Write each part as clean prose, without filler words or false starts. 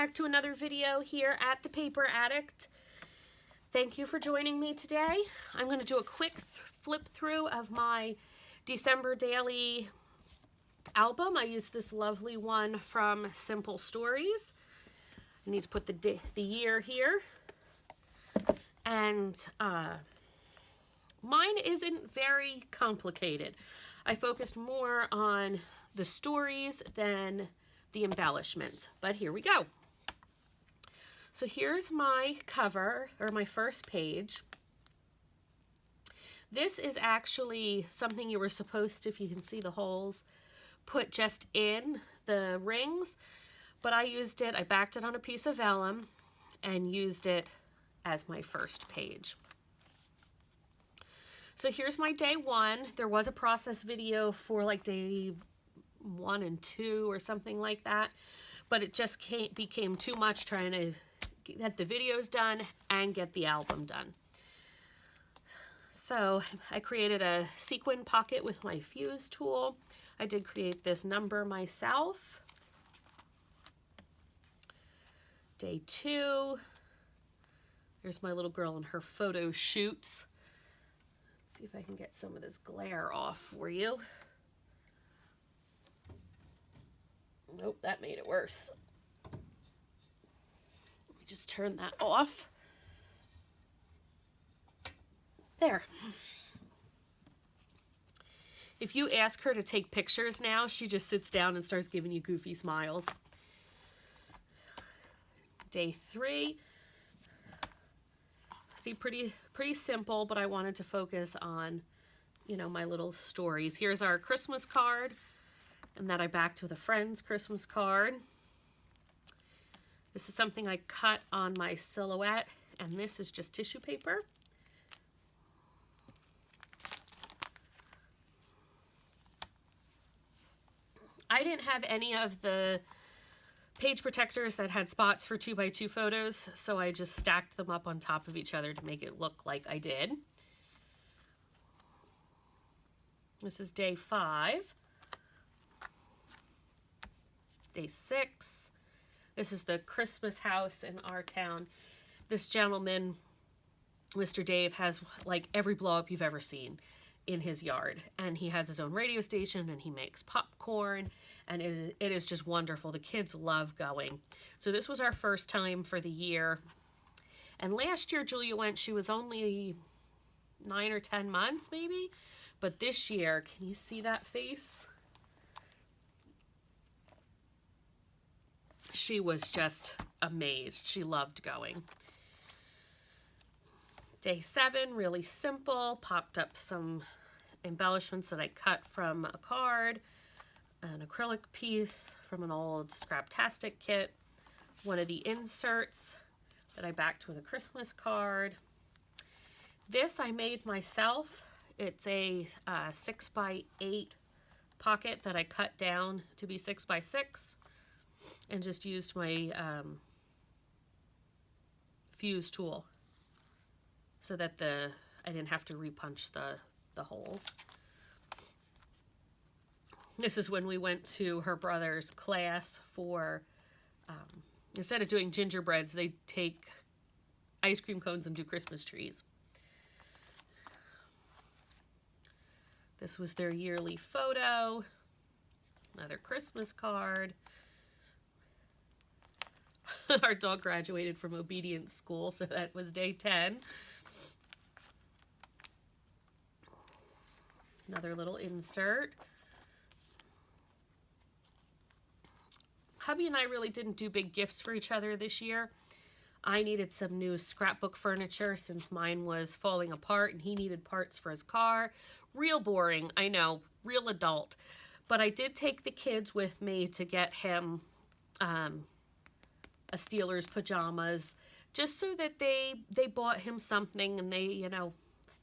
back to another video here at the Paper Addict. Thank you for joining me today. I'm going to do a quick flip through of my December daily album. I used this lovely one from Simple Stories. I need to put the year here. And mine isn't very complicated. I focused more on the stories than the embellishments, but here we go. So here's my cover, or my first page. This is actually something you were supposed to, if you can see the holes, put just in the rings, but I used it, I backed it on a piece of vellum and used it as my first page. So here's my day one. There was a process video for like day 1 and 2 or something like that, but it just became too much trying to get the videos done and get the album done. So I created a sequin pocket with my fuse tool. I did create this number myself. Day 2. There's my little girl in her photo shoots. Let's see if I can get some of this glare off for you. Nope, that made it worse. Let me just turn that off. There. If you ask her to take pictures now, she just sits down and starts giving you goofy smiles. Day 3. See, pretty simple, but I wanted to focus on, you know, my little stories. Here's our Christmas card. And that I backed with a friend's Christmas card. This is something I cut on my silhouette, and this is just tissue paper. I didn't have any of the page protectors that had spots for 2x2 photos, so I just stacked them up on top of each other to make it look like I did. This is day 5. Day 6. This is the Christmas house in our town. This gentleman, Mr. Dave, has like every blow up you've ever seen in his yard. And he has his own radio station and he makes popcorn. And it is just wonderful. The kids love going. So this was our first time for the year. And last year Julia went, she was only 9 or 10 months maybe. But this year, can you see that face? She was just amazed. She loved going. Day 7, really simple. Popped up some embellishments that I cut from a card, an acrylic piece from an old Scraptastic kit, one of the inserts that I backed with a Christmas card. This I made myself. It's a 6x8 pocket that I cut down to be 6x6. And just used my fuse tool so that I didn't have to repunch the holes. This is when we went to her brother's class for, instead of doing gingerbreads, they take ice cream cones and do Christmas trees. This was their yearly photo, another Christmas card. Our dog graduated from obedience school, so that was day 10. Another little insert. Hubby and I really didn't do big gifts for each other this year. I needed some new scrapbook furniture since mine was falling apart, and he needed parts for his car. Real boring, I know, real adult. But I did take the kids with me to get him a Steelers pajamas, just so that they bought him something and they, you know,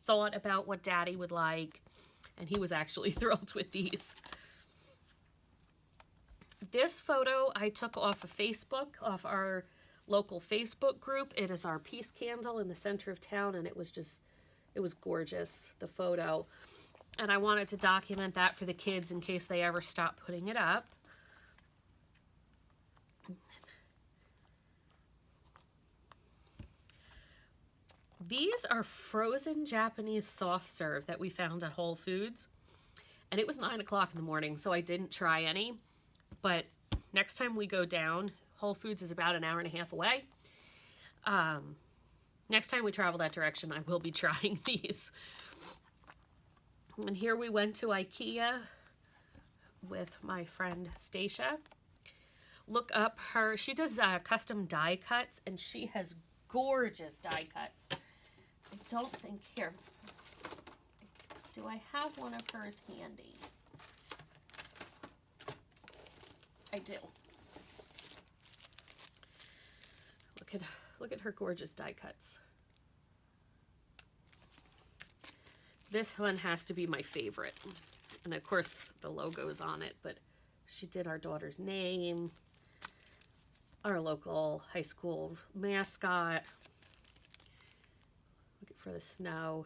thought about what Daddy would like. And he was actually thrilled with these. This photo I took off of Facebook, off our local Facebook group. It is our peace candle in the center of town, and it was gorgeous, the photo. And I wanted to document that for the kids in case they ever stop putting it up. These are frozen Japanese soft serve that we found at Whole Foods. And it was 9 o'clock in the morning, so I didn't try any. But next time we go down, Whole Foods is about an hour and a half away. Next time we travel that direction, I will be trying these. And here we went to IKEA with my friend Stacia. Look up her, she does custom die cuts, and she has gorgeous die cuts. I don't think, here, do I have one of hers handy? I do. Look at her gorgeous die cuts. This one has to be my favorite. And of course the logo is on it, but she did our daughter's name, our local high school mascot. Looking for the snow.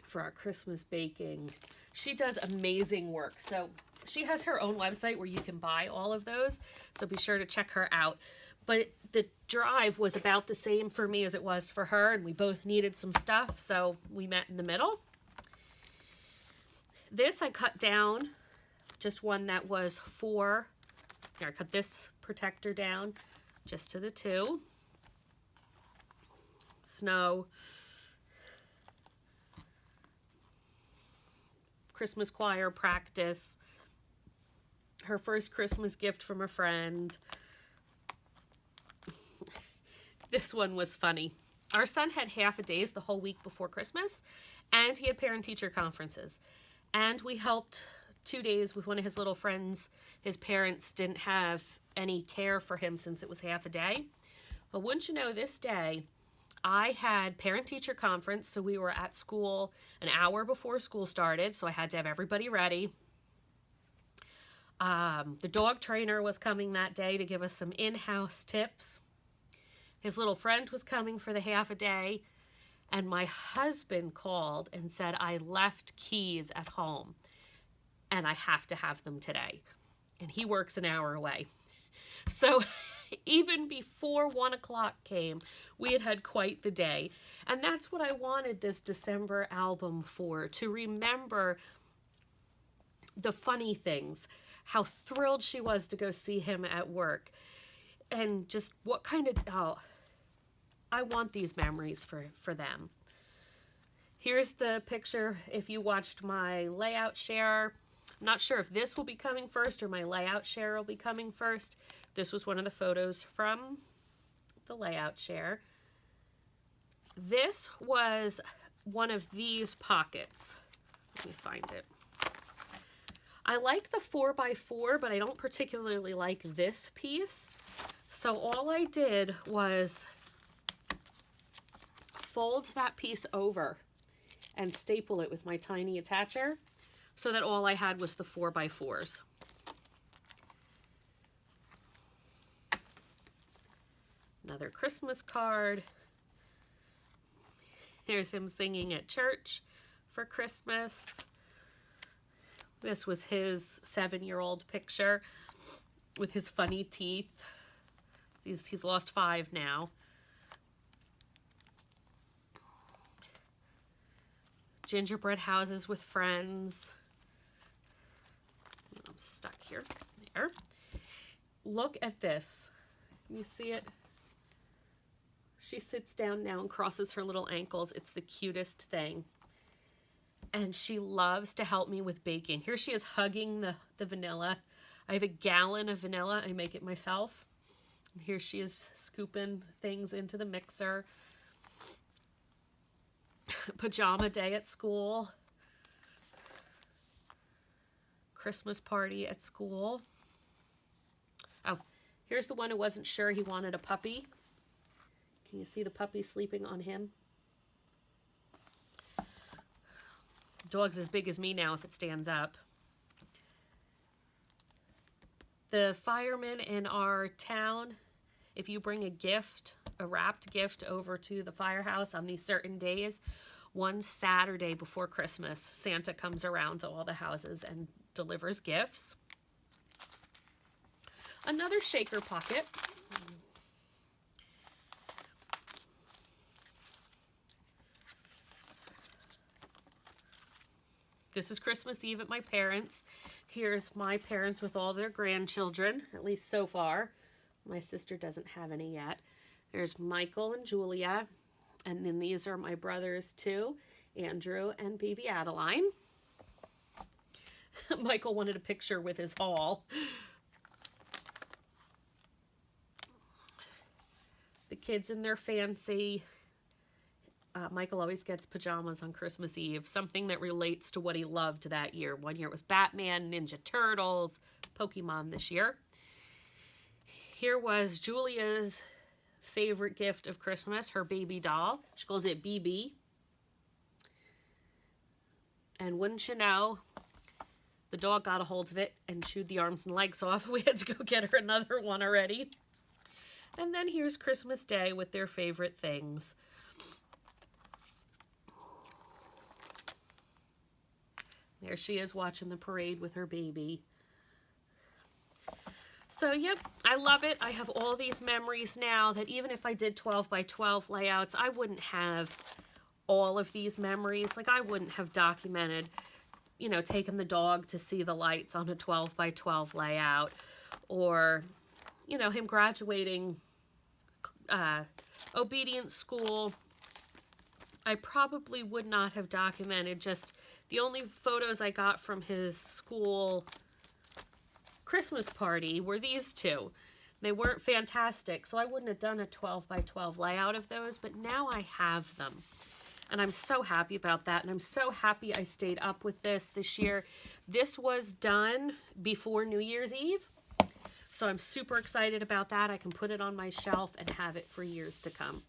For our Christmas baking. She does amazing work. So she has her own website where you can buy all of those. So be sure to check her out. But the drive was about the same for me as it was for her, and we both needed some stuff, so we met in the middle. This I cut down, just one that was 4. Here, I cut this protector down just to the 2. Snow. Christmas choir practice. Her first Christmas gift from a friend. This one was funny. Our son had half a days the whole week before Christmas, and he had parent-teacher conferences. And we helped 2 days with one of his little friends. His parents didn't have any care for him since it was half a day. But wouldn't you know, this day, I had parent-teacher conference, so we were at school an hour before school started, so I had to have everybody ready. The dog trainer was coming that day to give us some in-house tips. His little friend was coming for the half a day, and my husband called and said, I left keys at home, and I have to have them today. And he works an hour away. So even before 1 o'clock came, we had had quite the day. And that's what I wanted this December album for, to remember the funny things, how thrilled she was to go see him at work, and just what kind of, I want these memories for them. Here's the picture if you watched my layout share. I'm not sure if this will be coming first or my layout share will be coming first. This was one of the photos from the layout share. This was one of these pockets. Let me find it. I like the 4x4, but I don't particularly like this piece. So all I did was fold that piece over and staple it with my tiny attacher so that all I had was the 4x4s. Another Christmas card. Here's him singing at church for Christmas. This was his 7-year-old picture with his funny teeth. He's lost 5 now. Gingerbread houses with friends. I'm stuck here. There. Look at this. Can you see it? She sits down now and crosses her little ankles. It's the cutest thing. And she loves to help me with baking. Here she is hugging the vanilla. I have a gallon of vanilla. I make it myself. And here she is scooping things into the mixer. Pajama day at school. Christmas party at school. Oh, here's the one who wasn't sure he wanted a puppy. Can you see the puppy sleeping on him? Dog's as big as me now if it stands up. The firemen in our town, if you bring a gift, a wrapped gift over to the firehouse on these certain days, one Saturday before Christmas, Santa comes around to all the houses and delivers gifts. Another shaker pocket. This is Christmas Eve at my parents'. Here's my parents with all their grandchildren, at least so far. My sister doesn't have any yet. There's Michael and Julia. And then these are my brothers too, Andrew and baby Adeline. Michael wanted a picture with his haul. The kids in their fancy. Michael always gets pajamas on Christmas Eve, something that relates to what he loved that year. One year it was Batman, Ninja Turtles, Pokemon this year. Here was Julia's favorite gift of Christmas, her baby doll. She calls it BB. And wouldn't you know, the dog got a hold of it and chewed the arms and legs off. We had to go get her another one already. And then here's Christmas Day with their favorite things. There she is watching the parade with her baby. So, yep, I love it. I have all these memories now that even if I did 12 by 12 layouts, I wouldn't have all of these memories. Like, I wouldn't have documented, you know, taking the dog to see the lights on a 12 by 12 layout, or, you know, him graduating obedience school. I probably would not have documented. Just the only photos I got from his school Christmas party were these two. They weren't fantastic, so I wouldn't have done a 12 by 12 layout of those, but now I have them. And I'm so happy about that, and I'm so happy I stayed up with this year. This was done before New Year's Eve, so I'm super excited about that. I can put it on my shelf and have it for years to come.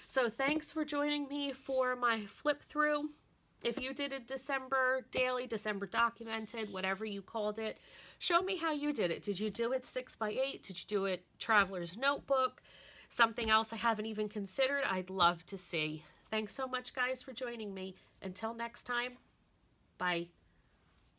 So thanks for joining me for my flip through. If you did a December daily, December documented, whatever you called it, show me how you did it. Did you do it 6 by 8? Did you do it Traveler's Notebook? Something else I haven't even considered? I'd love to see. Thanks so much, guys, for joining me. Until next time, bye.